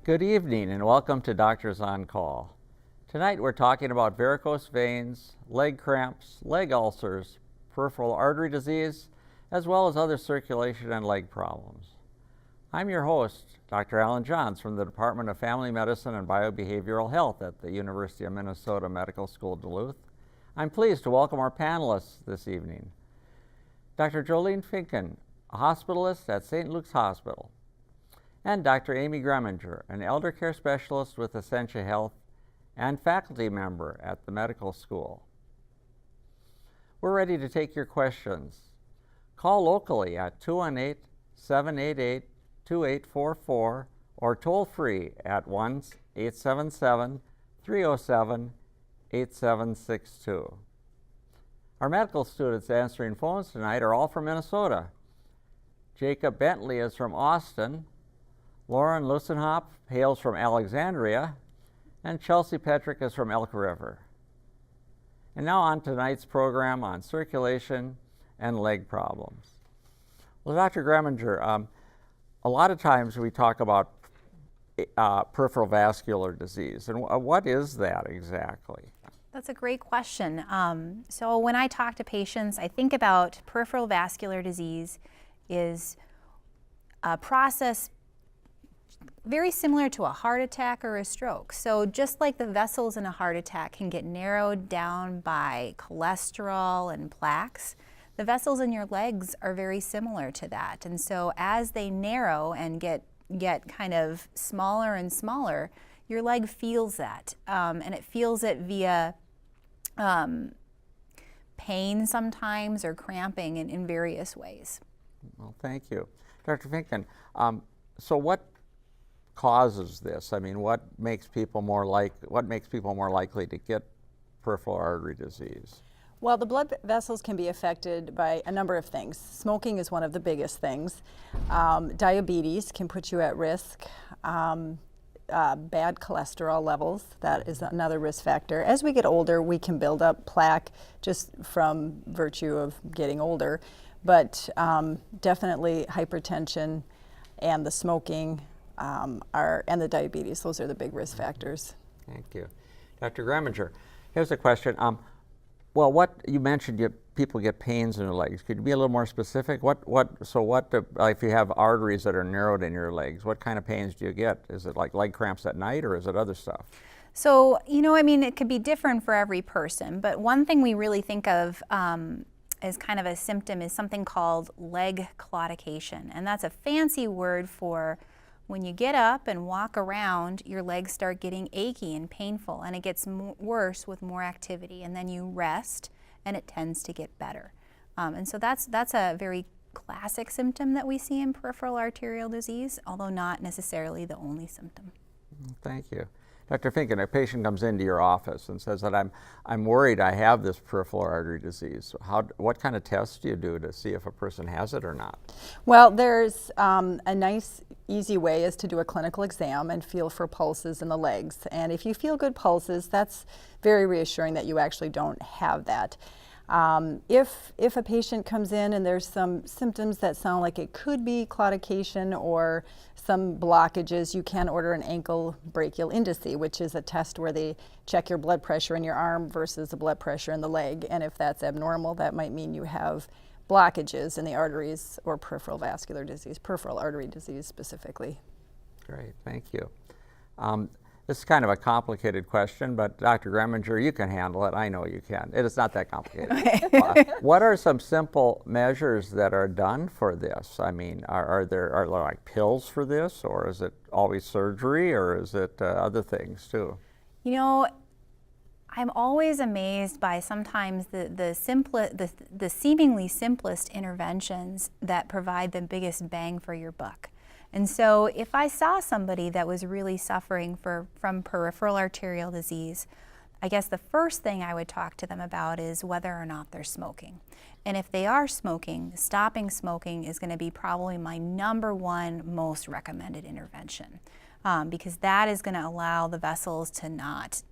Good evening and welcome to Doctors on Call. Tonight we're talking about varicose veins, leg cramps, leg ulcers, peripheral artery disease, as well as other circulation and leg problems. I'm your host, Dr. Alan Johns from the Department of Family Medicine and Biobehavioral Health at the University of Minnesota Medical School Duluth. I'm pleased to welcome our panelists this evening. Dr. Joleen Finken, a hospitalist at St. Luke's Hospital, and Dr. Amy Greminger, an elder care specialist with Essentia Health and faculty member at the medical school. We're ready to take your questions. Call locally at 218-788-2844 or toll free at 1-877-307-8762. Our medical students answering phones tonight are all from Minnesota. Jacob Bentley is from Austin. Lauren Lusenhop hails from Alexandria, and Chelsea Petrick is from Elk River. And now on to tonight's program on circulation and leg problems. Well, Dr. Greminger, a lot of times we talk about peripheral vascular disease, and what is that exactly? That's a great question. So when I talk to patients, I think about peripheral vascular disease is a process very similar to a heart attack or a stroke. So just like the vessels in a heart attack can get narrowed down by cholesterol and plaques, the vessels in your legs are very similar to that. And so as they narrow and get kind of smaller and smaller, your leg feels that. And it feels it via pain sometimes or cramping in various ways. Well, thank you. Dr. Finken, so what causes this? I mean, what makes people more likely to get peripheral artery disease? Well, the blood vessels can be affected by a number of things. Smoking is one of the biggest things. Diabetes can put you at risk. Bad cholesterol levels, that is another risk factor. As we get older, we can build up plaque just from virtue of getting older, but definitely hypertension and the smoking and the diabetes, those are the big risk factors. Thank you. Dr. Greminger, here's a question. Well, what you mentioned, people get pains in their legs. Could you be a little more specific? If you have arteries that are narrowed in your legs, what kind of pains do you get? Is it like leg cramps at night, or is it other stuff? So, it could be different for every person, but one thing we really think of as kind of a symptom is something called leg claudication, and that's a fancy word for when you get up and walk around, your legs start getting achy and painful, and it gets worse with more activity, and then you rest and it tends to get better. And so that's a very classic symptom that we see in peripheral arterial disease, although not necessarily the only symptom. Thank you. Dr. Finken, a patient comes into your office and says that I'm worried I have this peripheral artery disease. What kind of tests do you do to see if a person has it or not? Well, there's a nice, easy way is to do a clinical exam and feel for pulses in the legs. And if you feel good pulses, that's very reassuring that you actually don't have that. If a patient comes in and there's some symptoms that sound like it could be claudication or some blockages, you can order an ankle brachial indice, which is a test where they check your blood pressure in your arm versus the blood pressure in the leg. And if that's abnormal, that might mean you have blockages in the arteries or peripheral vascular disease, peripheral artery disease specifically. Great, thank you. This is kind of a complicated question, but Dr. Greminger, you can handle it. I know you can. It is not that complicated. What are some simple measures that are done for this? I mean, are there like pills for this, or is it always surgery, or is it other things too? You know, I'm always amazed by sometimes the seemingly simplest interventions that provide the biggest bang for your buck. And so if I saw somebody that was really suffering from peripheral arterial disease, I guess the first thing I would talk to them about is whether or not they're smoking. And if they are smoking, stopping smoking is going to be probably my #1 most recommended intervention, because that is going to allow the vessels to not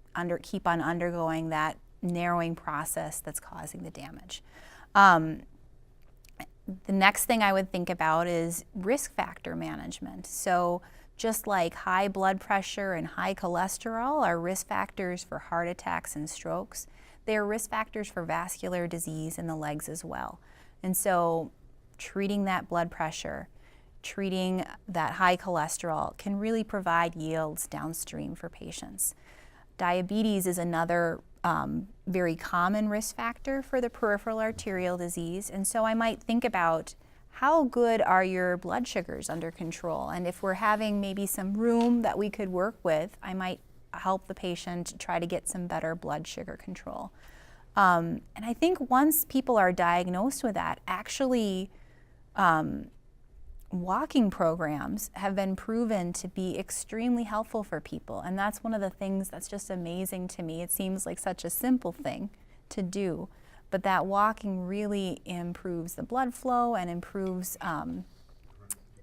keep on undergoing that narrowing process that's causing the damage. The next thing I would think about is risk factor management. So just like high blood pressure and high cholesterol are risk factors for heart attacks and strokes, they are risk factors for vascular disease in the legs as well. And so treating that blood pressure, treating that high cholesterol can really provide yields downstream for patients. Diabetes is another very common risk factor for the peripheral arterial disease, and so I might think about how good are your blood sugars under control, and if we're having maybe some room that we could work with, I might help the patient try to get some better blood sugar control. And I think once people are diagnosed with that, actually walking programs have been proven to be extremely helpful for people, and that's one of the things that's just amazing to me. It seems like such a simple thing to do, but that walking really improves the blood flow and improves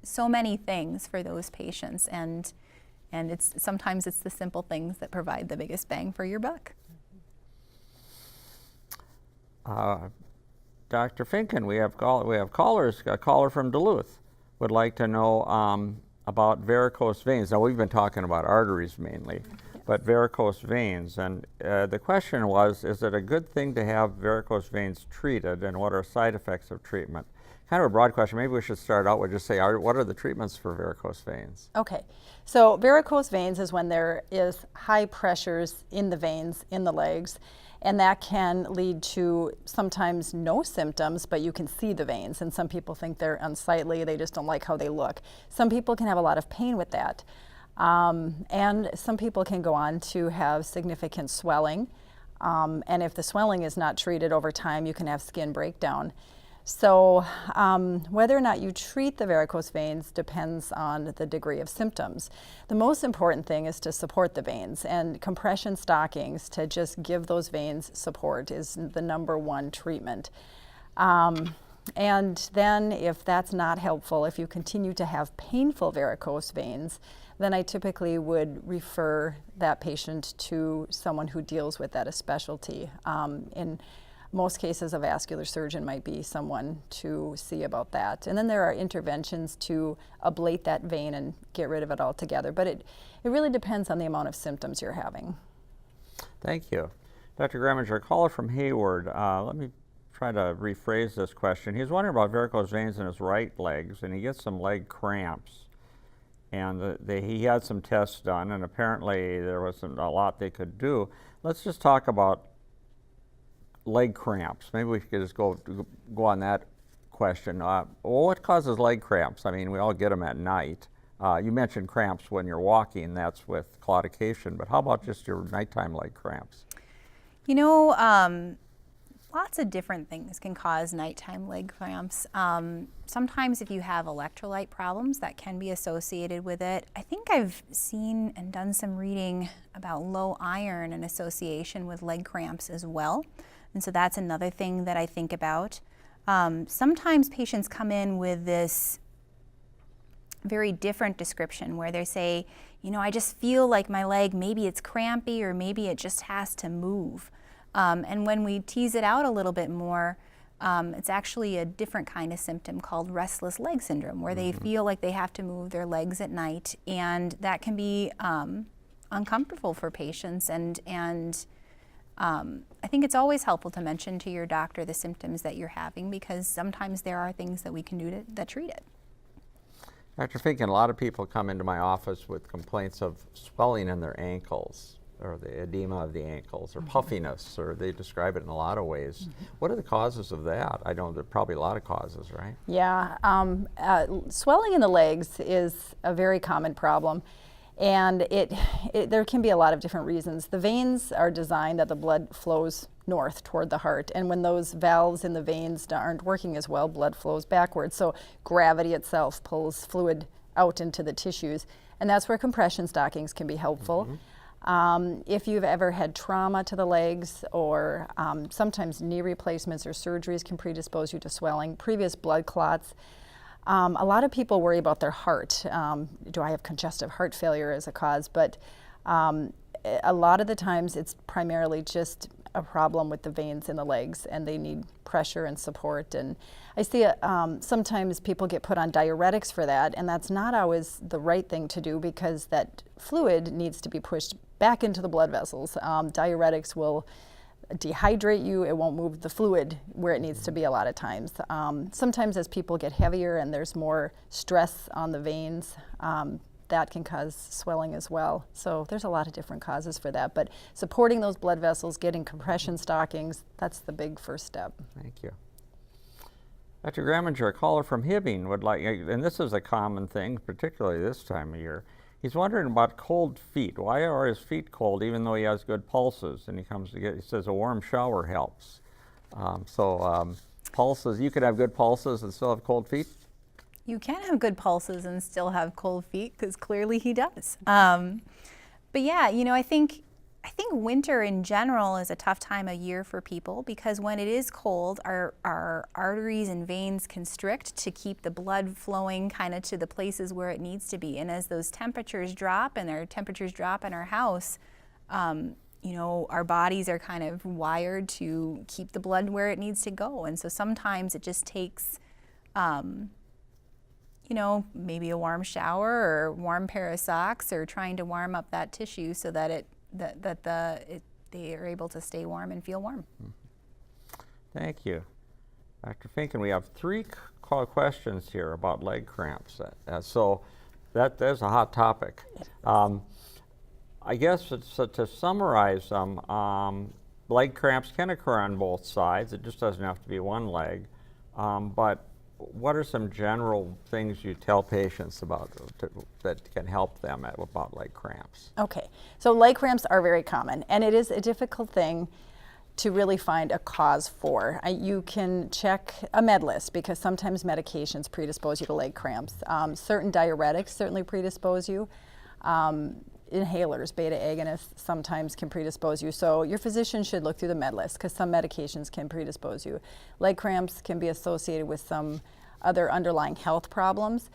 so many things for those patients, and sometimes it's the simple things that provide the biggest bang for your buck. Dr. Finken, we have callers. A caller from Duluth would like to know about varicose veins. Now, we've been talking about arteries mainly, but varicose veins. And the question was, is it a good thing to have varicose veins treated, and what are side effects of treatment? Kind of a broad question. Maybe we should start out with just say, what are the treatments for varicose veins? Okay, so varicose veins is when there is high pressures in the veins in the legs, and that can lead to sometimes no symptoms, but you can see the veins, and some people think they're unsightly, they just don't like how they look. Some people can have a lot of pain with that, and some people can go on to have significant swelling, and if the swelling is not treated over time, you can have skin breakdown. So whether or not you treat the varicose veins depends on the degree of symptoms. The most important thing is to support the veins, and compression stockings to just give those veins support is the #1 treatment. And then if that's not helpful, if you continue to have painful varicose veins, then I typically would refer that patient to someone who deals with that, a specialty. In most cases, a vascular surgeon might be someone to see about that. And then there are interventions to ablate that vein and get rid of it altogether. But it really depends on the amount of symptoms you're having. Thank you. Dr. Greminger, a caller from Hayward. Let me try to rephrase this question. He's wondering about varicose veins in his right legs, and he gets some leg cramps. And he had some tests done, and apparently there wasn't a lot they could do. Let's just talk about leg cramps. Maybe we could just go on that question. What causes leg cramps? I mean, we all get them at night. You mentioned cramps when you're walking, that's with claudication, but how about just your nighttime leg cramps? You know, lots of different things can cause nighttime leg cramps. Sometimes if you have electrolyte problems, that can be associated with it. I think I've seen and done some reading about low iron in association with leg cramps as well. And so that's another thing that I think about. Sometimes patients come in with this very different description where they say, you know, I just feel like my leg, maybe it's crampy or maybe it just has to move. And when we tease it out a little bit more, it's actually a different kind of symptom called restless leg syndrome, where they feel like they have to move their legs at night, and that can be uncomfortable for patients. And I think it's always helpful to mention to your doctor the symptoms that you're having, because sometimes there are things that we can do that treat it. Dr. Finken, a lot of people come into my office with complaints of swelling in their ankles, or the edema of the ankles, or puffiness, or they describe it in a lot of ways. What are the causes of that? I know there are probably a lot of causes, right? Yeah, swelling in the legs is a very common problem. And there can be a lot of different reasons. The veins are designed that the blood flows north toward the heart, and when those valves in the veins aren't working as well, blood flows backwards. So gravity itself pulls fluid out into the tissues. And that's where compression stockings can be helpful. If you've ever had trauma to the legs, or sometimes knee replacements or surgeries can predispose you to swelling, previous blood clots. A lot of people worry about their heart. Do I have congestive heart failure as a cause? But a lot of the times it's primarily just a problem with the veins in the legs, and they need pressure and support. And I see sometimes people get put on diuretics for that, and that's not always the right thing to do, because that fluid needs to be pushed back into the blood vessels. Diuretics will dehydrate you. It won't move the fluid where it needs to be a lot of times. Sometimes as people get heavier and there's more stress on the veins, that can cause swelling as well. So there's a lot of different causes for that. But supporting those blood vessels, getting compression stockings, that's the big first step. Thank you. Dr. Greminger, a caller from Hibbing would like, and this is a common thing, particularly this time of year. He's wondering about cold feet. Why are his feet cold even though he has good pulses? And he says a warm shower helps. Pulses, you could have good pulses and still have cold feet? You can have good pulses and still have cold feet, because clearly he does. But yeah, I think winter in general is a tough time of year for people, because when it is cold, our arteries and veins constrict to keep the blood flowing kind of to the places where it needs to be. And as those temperatures drop, and our temperatures drop in our house, our bodies are kind of wired to keep the blood where it needs to go. And so sometimes it just takes maybe a warm shower or a warm pair of socks, or trying to warm up that tissue so that they are able to stay warm and feel warm. Thank you. Dr. Finken, we have 3 questions here about leg cramps. So that's a hot topic. I guess to summarize them, leg cramps can occur on both sides. It just doesn't have to be one leg. But what are some general things you tell patients about that can help them about leg cramps? Okay, so leg cramps are very common, and it is a difficult thing to really find a cause for. You can check a med list, because sometimes medications predispose you to leg cramps. Certain diuretics certainly predispose you. Inhalers, beta agonists, sometimes can predispose you. So your physician should look through the med list, because some medications can predispose you. Leg cramps can be associated with some other underlying health problems.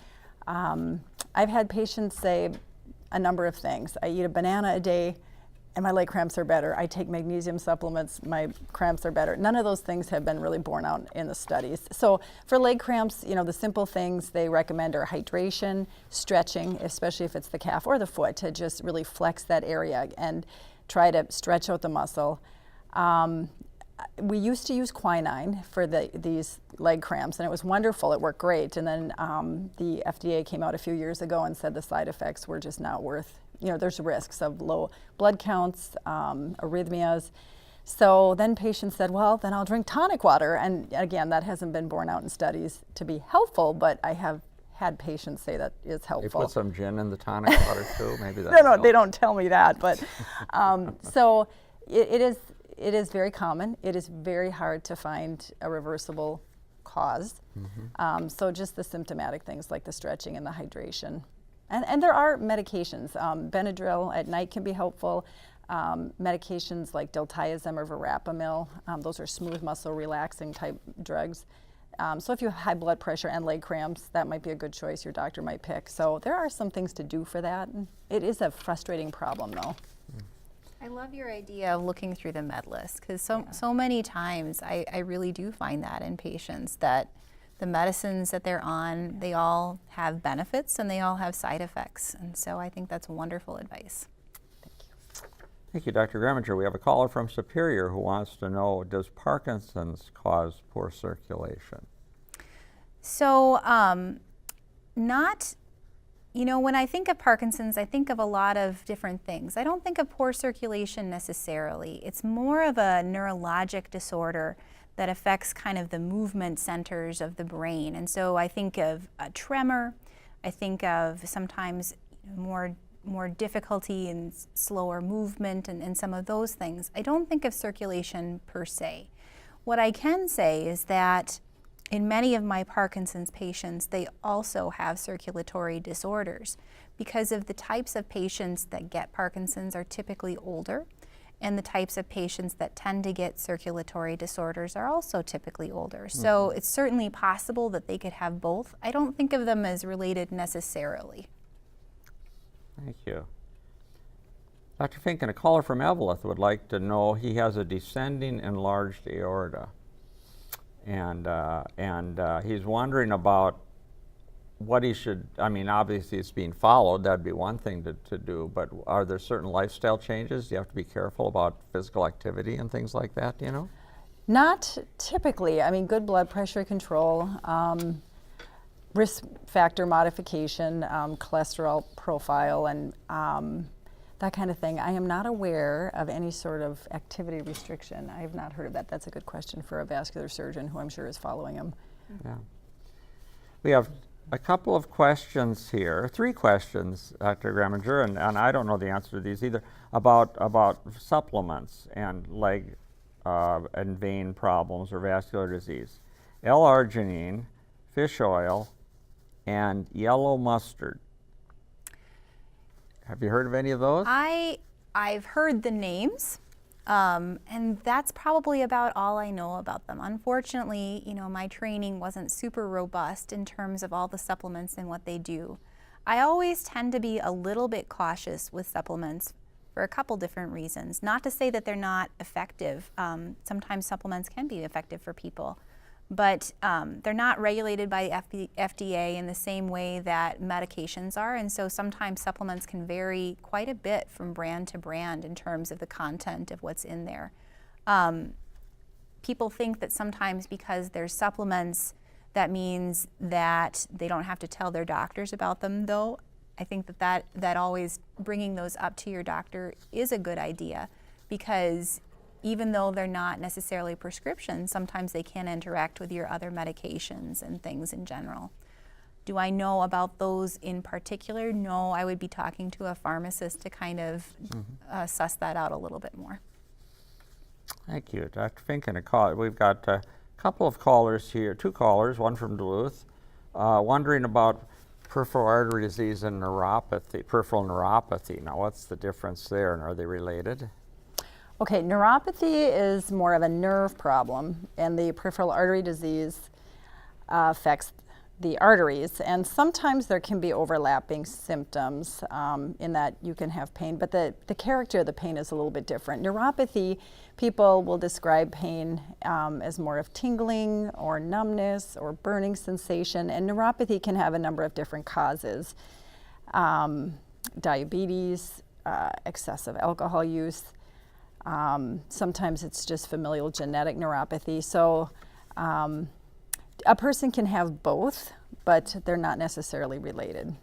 I've had patients say a number of things. I eat a banana a day and my leg cramps are better. I take magnesium supplements, my cramps are better. None of those things have been really borne out in the studies. So for leg cramps, the simple things they recommend are hydration, stretching, especially if it's the calf or the foot, to just really flex that area and try to stretch out the muscle. We used to use quinine for these leg cramps, and it was wonderful. It worked great. And then the FDA came out a few years ago and said the side effects were just not worth, there's risks of low blood counts, arrhythmias. So then patients said, well, then I'll drink tonic water. And again, that hasn't been borne out in studies to be helpful, but I have had patients say that is helpful. They put some gin in the tonic water too? Maybe that. No, they don't tell me that. But so it is very common. It is very hard to find a reversible cause. So just the symptomatic things like the stretching and the hydration. And there are medications. Benadryl at night can be helpful. Medications like diltiazem or verapamil, those are smooth muscle relaxing type drugs. So if you have high blood pressure and leg cramps, that might be a good choice your doctor might pick. So there are some things to do for that. It is a frustrating problem though. I love your idea of looking through the med list, because so many times I really do find that in patients, that the medicines that they're on, they all have benefits and they all have side effects. And so I think that's wonderful advice. Thank you. Thank you, Dr. Greminger. We have a caller from Superior who wants to know, does Parkinson's cause poor circulation? So when I think of Parkinson's, I think of a lot of different things. I don't think of poor circulation necessarily. It's more of a neurologic disorder that affects kind of the movement centers of the brain. And so I think of a tremor. I think of sometimes more difficulty in slower movement and some of those things. I don't think of circulation per se. What I can say is that in many of my Parkinson's patients, they also have circulatory disorders. Because of the types of patients that get Parkinson's are typically older, and the types of patients that tend to get circulatory disorders are also typically older. So it's certainly possible that they could have both. I don't think of them as related necessarily. Thank you. Dr. Finken, a caller from Eveleth would like to know, he has a descending enlarged aorta. And he's wondering about what he should, I mean, obviously it's being followed, that'd be one thing to do, but are there certain lifestyle changes? Do you have to be careful about physical activity and things like that, do you know? Not typically. I mean, good blood pressure control, risk factor modification, cholesterol profile, and that kind of thing. I am not aware of any sort of activity restriction. I have not heard of that. That's a good question for a vascular surgeon who I'm sure is following him. Yeah. We have a couple of questions here, 3 questions, Dr. Greminger, and I don't know the answer to these either, about supplements and leg and vein problems or vascular disease. L-arginine, fish oil, and yellow mustard. Have you heard of any of those? I've heard the names, and that's probably about all I know about them. Unfortunately, you know, my training wasn't super robust in terms of all the supplements and what they do. I always tend to be a little bit cautious with supplements for a couple different reasons. Not to say that they're not effective. Sometimes supplements can be effective for people, but they're not regulated by the FDA in the same way that medications are, and so sometimes supplements can vary quite a bit from brand to brand in terms of the content of what's in there. People think that sometimes because there's supplements, that means that they don't have to tell their doctors about them, though. I think that always bringing those up to your doctor is a good idea, because even though they're not necessarily prescriptions, sometimes they can interact with your other medications and things in general. Do I know about those in particular? No, I would be talking to a pharmacist to kind of suss that out a little bit more. Thank you. Dr. Finken, we've got a couple of callers here, 2 callers, one from Duluth, wondering about peripheral artery disease and neuropathy, peripheral neuropathy. Now, what's the difference there, and are they related? Okay, neuropathy is more of a nerve problem, and the peripheral artery disease affects the arteries, and sometimes there can be overlapping symptoms in that you can have pain, but the character of the pain is a little bit different. Neuropathy, people will describe pain as more of tingling or numbness or burning sensation, and neuropathy can have a number of different causes. Diabetes, excessive alcohol use, sometimes it's just familial genetic neuropathy. So a person can have both, but they're not necessarily related.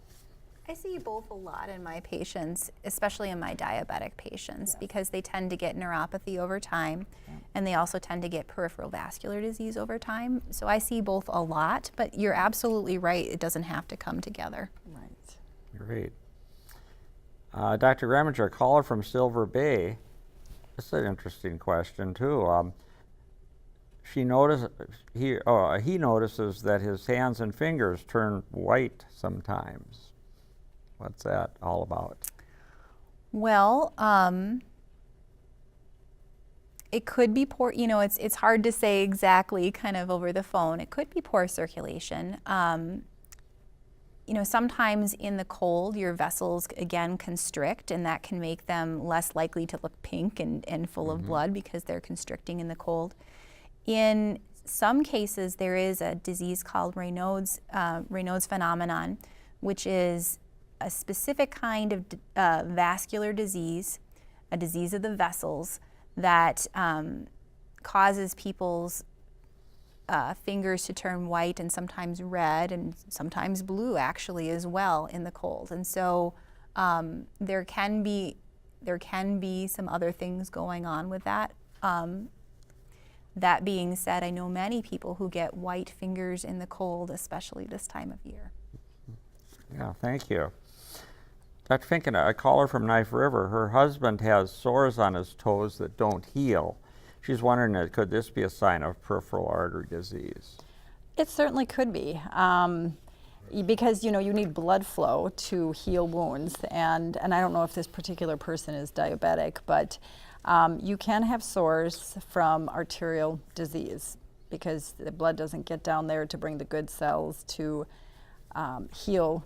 I see both a lot in my patients, especially in my diabetic patients, because they tend to get neuropathy over time, and they also tend to get peripheral vascular disease over time. So I see both a lot, but you're absolutely right, it doesn't have to come together. Right. Great. Dr. Greminger, a caller from Silver Bay. This is an interesting question too. He notices that his hands and fingers turn white sometimes. What's that all about? Well, it could be poor, you know, it's hard to say exactly kind of over the phone. It could be poor circulation. You know, sometimes in the cold, your vessels, again, constrict, and that can make them less likely to look pink and full of blood because they're constricting in the cold. In some cases, there is a disease called Raynaud's phenomenon, which is a specific kind of vascular disease, a disease of the vessels that causes people's fingers to turn white and sometimes red and sometimes blue actually as well in the cold. And so there can be some other things going on with that. That being said, I know many people who get white fingers in the cold, especially this time of year. Yeah, thank you. Dr. Finken, a caller from Knife River, her husband has sores on his toes that don't heal. She's wondering, could this be a sign of peripheral artery disease? It certainly could be. Because you need blood flow to heal wounds, and I don't know if this particular person is diabetic, but you can have sores from arterial disease because the blood doesn't get down there to bring the good cells to heal.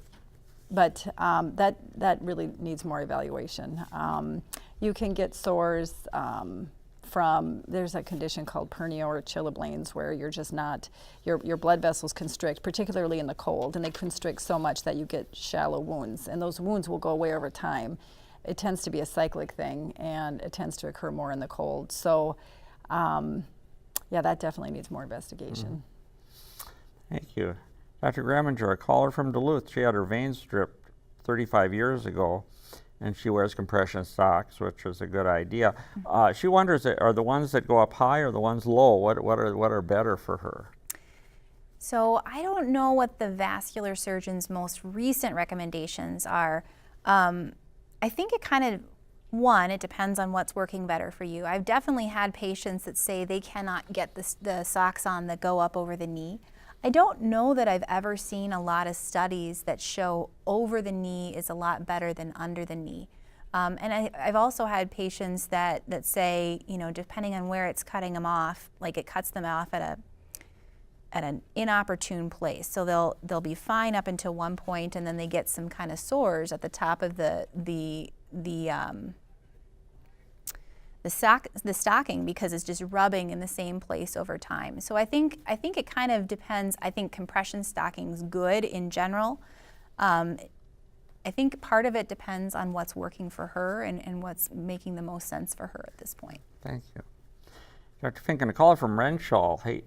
But that really needs more evaluation. You can get sores there's a condition called pernio or chilblains where you're just not, your blood vessels constrict, particularly in the cold, and they constrict so much that you get shallow wounds, and those wounds will go away over time. It tends to be a cyclic thing, and it tends to occur more in the cold. So, yeah, that definitely needs more investigation. Thank you. Dr. Greminger, a caller from Duluth, she had her veins stripped 35 years ago, and she wears compression socks, which is a good idea. She wonders, are the ones that go up high or the ones low? What are better for her? So I don't know what the vascular surgeon's most recent recommendations are. I think it kind of, it depends on what's working better for you. I've definitely had patients that say they cannot get the socks on that go up over the knee. I don't know that I've ever seen a lot of studies that show over the knee is a lot better than under the knee. And I've also had patients that say, depending on where it's cutting them off, like it cuts them off at an inopportune place. So they'll be fine up until one point, and then they get some kind of sores at the top of the stocking because it's just rubbing in the same place over time. So I think it kind of depends. I think compression stocking's good in general. I think part of it depends on what's working for her and what's making the most sense for her at this point. Thank you. Dr. Finken, a caller from Renshaw, he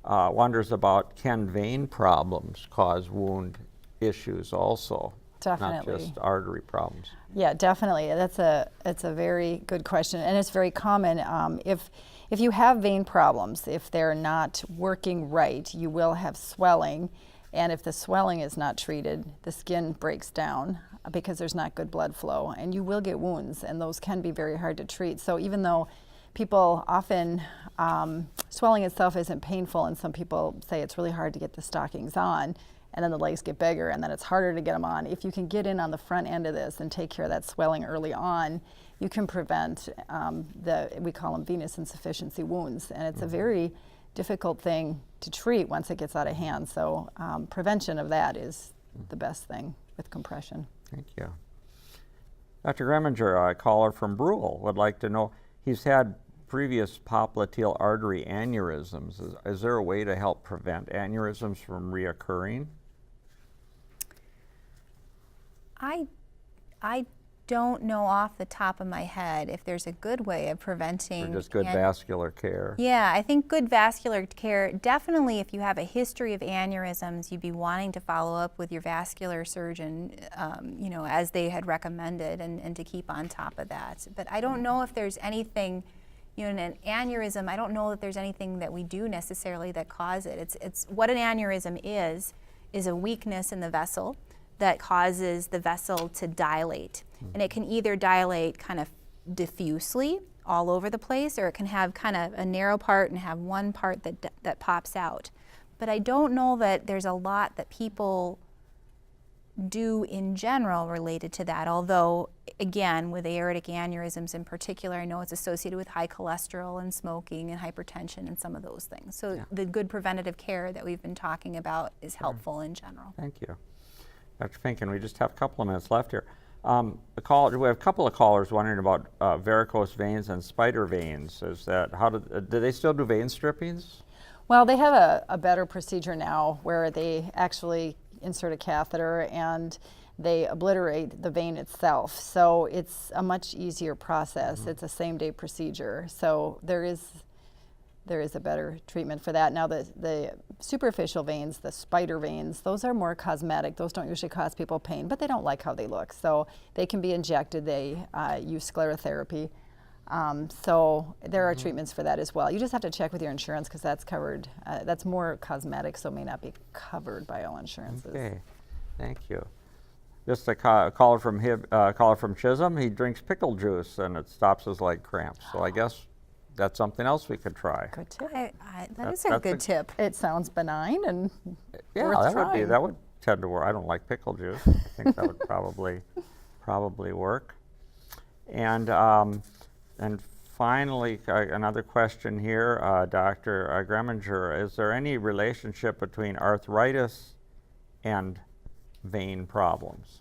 wonders about, can vein problems cause wound issues also? Definitely. Not just artery problems. Yeah, definitely. It's a very good question, and it's very common. If you have vein problems, if they're not working right, you will have swelling, and if the swelling is not treated, the skin breaks down because there's not good blood flow, and you will get wounds, and those can be very hard to treat. So even though people often, swelling itself isn't painful, and some people say it's really hard to get the stockings on, and then the legs get bigger, and then it's harder to get them on. If you can get in on the front end of this and take care of that swelling early on, you can prevent we call them venous insufficiency wounds, and it's a very difficult thing to treat once it gets out of hand. So prevention of that is the best thing with compression. Thank you. Dr. Greminger, a caller from Brule, would like to know, he's had previous popliteal artery aneurysms. Is there a way to help prevent aneurysms from reoccurring? I don't know off the top of my head if there's a good way of preventing. Or just good vascular care. Yeah, I think good vascular care, definitely if you have a history of aneurysms, you'd be wanting to follow up with your vascular surgeon, as they had recommended, and to keep on top of that. But I don't know if there's anything, in an aneurysm, I don't know that there's anything that we do necessarily that cause it. It's what an aneurysm is a weakness in the vessel that causes the vessel to dilate. And it can either dilate kind of diffusely all over the place, or it can have kind of a narrow part and have one part that pops out. But I don't know that there's a lot that people do in general related to that, although again with aortic aneurysms in particular, I know it's associated with high cholesterol and smoking and hypertension and some of those things. So yeah, the good preventative care that we've been talking about is helpful in general. Thank you. Dr. Finken, we just have a couple of minutes left here. We have a couple of callers wondering about varicose veins and spider veins. Do they still do vein strippings? Well, they have a better procedure now where they actually insert a catheter and they obliterate the vein itself. So it's a much easier process. It's a same-day procedure. So there is a better treatment for that. Now the superficial veins, the spider veins, those are more cosmetic. Those don't usually cause people pain, but they don't like how they look. So they can be injected. They use sclerotherapy. So there are treatments for that as well. You just have to check with your insurance because that's covered. That's more cosmetic, so may not be covered by all insurances. Okay, thank you. Just a caller from Chisholm. He drinks pickle juice and it stops his leg cramps. So I guess that's something else we could try. Good tip. That is a that's good a- tip. It sounds benign and Yeah, worth that would tend to work. I don't like pickle juice. I think that would probably work. And finally, another question here, Dr. Greminger, is there any relationship between arthritis and vein problems?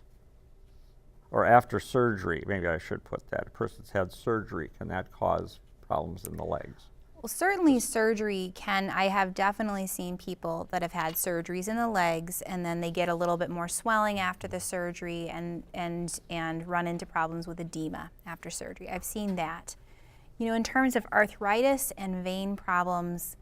Or after surgery, maybe I should put that. A person's had surgery, can that cause problems in the legs? Well, certainly surgery can. I have definitely seen people that have had surgeries in the legs and then they get a little bit more swelling after the surgery and run into problems with edema after surgery. I've seen that. You know, in terms of arthritis and vein problems,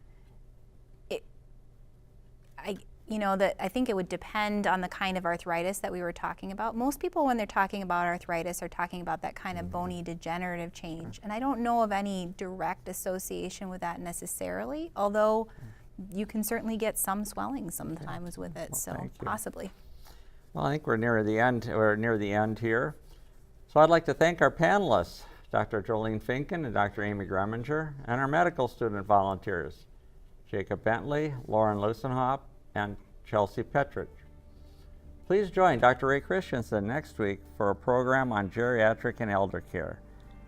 I think it would depend on the kind of arthritis that we were talking about. Most people, when they're talking about arthritis, are talking about that kind of bony degenerative change. And I don't know of any direct association with that necessarily, although you can certainly get some swelling sometimes with it, so thank you. possibly. Well, I think we're near the end here. So I'd like to thank our panelists, Dr. Joleen Finken and Dr. Amy Greminger, and our medical student volunteers, Jacob Bentley, Lauren Lusenhop, and Chelsea Petrich. Please join Dr. Ray Christensen next week for a program on geriatric and elder care,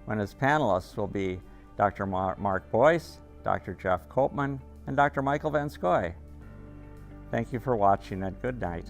when his panelists will be Dr. Mark Boyce, Dr. Jeff Koopman, and Dr. Michael Van Scoy. Thank you for watching and good night.